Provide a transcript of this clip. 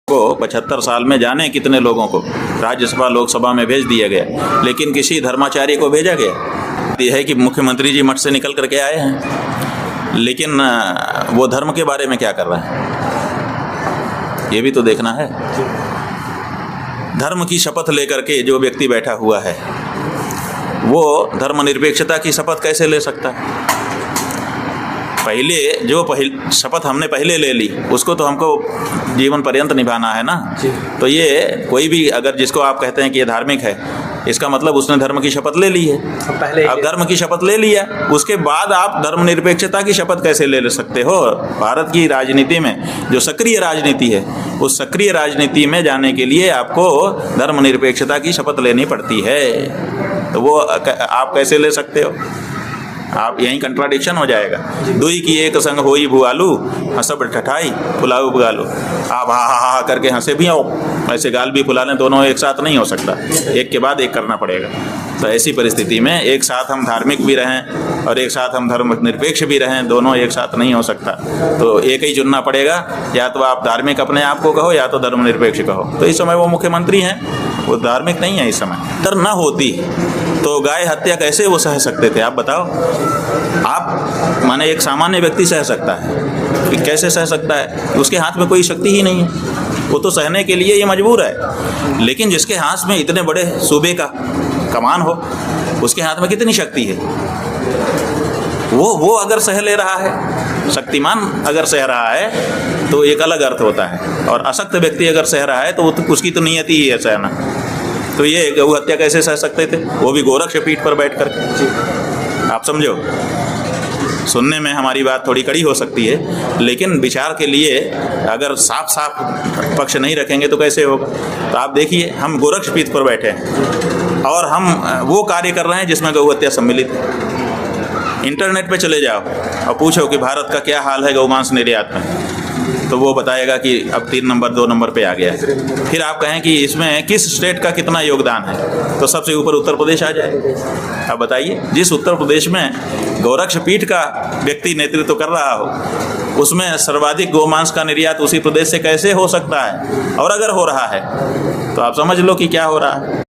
को 75 साल में जाने कितने लोगों को राज्यसभा लोकसभा में भेज दिया गया, लेकिन किसी धर्माचार्य को भेजा गया। यह है कि मुख्यमंत्री जी मठ से निकल करके आए हैं, लेकिन वो धर्म के बारे में क्या कर रहे हैं ये भी तो देखना है। धर्म की शपथ लेकर के जो व्यक्ति बैठा हुआ है वो धर्मनिरपेक्षता की शपथ कैसे ले सकता है? शपथ हमने पहले ले ली उसको तो हमको जीवन पर्यंत निभाना है ना। तो ये कोई भी अगर जिसको आप कहते हैं कि ये धार्मिक है, इसका मतलब उसने धर्म की शपथ ले ली है। अब धर्म की शपथ ले लिया, उसके बाद आप धर्मनिरपेक्षता की शपथ कैसे ले सकते हो? भारत की राजनीति में जो सक्रिय राजनीति है, उस सक्रिय राजनीति में जाने के लिए आपको धर्मनिरपेक्षता की शपथ लेनी पड़ती है। तो वो आप कैसे ले सकते हो? आप यहीं कंट्राडिक्शन हो जाएगा। दुई की एक संग होई भुआलू, हंसब ठठाई फुलाऊ बुगालू। आप हा हा हा करके हंसे भी हो, ऐसे गाल भी फुला लें, दोनों एक साथ नहीं हो सकता, एक के बाद एक करना पड़ेगा। तो ऐसी परिस्थिति में एक साथ हम धार्मिक भी रहें और एक साथ हम धर्मनिरपेक्ष भी रहें, दोनों एक साथ नहीं हो सकता। तो एक ही चुनना पड़ेगा, या तो आप धार्मिक अपने आप को कहो या तो धर्मनिरपेक्ष कहो। तो इस समय वो मुख्यमंत्री हैं, वो धार्मिक नहीं है। इस समय डर न होती तो गाय हत्या कैसे वो सह सकते थे? आप बताओ। आप माने एक सामान्य व्यक्ति सह सकता है कि कैसे सह सकता है? उसके हाथ में कोई शक्ति ही नहीं है, वो तो सहने के लिए ये मजबूर है। लेकिन जिसके हाथ में इतने बड़े सूबे का कमान हो, उसके हाथ में कितनी शक्ति है? वो अगर सह ले रहा है, शक्तिमान अगर सह रहा है तो एक अलग अर्थ होता है, और अशक्त व्यक्ति अगर सह रहा है तो उसकी तो नियति ही है सहना। तो ये गौ हत्या कैसे सह सकते थे? वो भी गोरक्ष पीठ पर बैठ कर। आप समझो, सुनने में हमारी बात थोड़ी कड़ी हो सकती है, लेकिन विचार के लिए अगर साफ साफ पक्ष नहीं रखेंगे तो कैसे होगा? तो आप देखिए, हम गोरक्ष पीठ पर बैठे हैं और हम वो कार्य कर रहे हैं जिसमें गौ हत्या सम्मिलित है। इंटरनेट पे चले जाओ और पूछो कि भारत का क्या हाल है गौमांस निर्यात में, तो वो बताएगा कि अब 3 नंबर 2 नंबर पे आ गया है। फिर आप कहें कि इसमें किस स्टेट का कितना योगदान है, तो सबसे ऊपर उत्तर प्रदेश आ जाए। अब बताइए, जिस उत्तर प्रदेश में गोरक्ष पीठ का व्यक्ति नेतृत्व कर रहा हो, उसमें सर्वाधिक गोमांस का निर्यात उसी प्रदेश से कैसे हो सकता है? और अगर हो रहा है तो आप समझ लो कि क्या हो रहा है।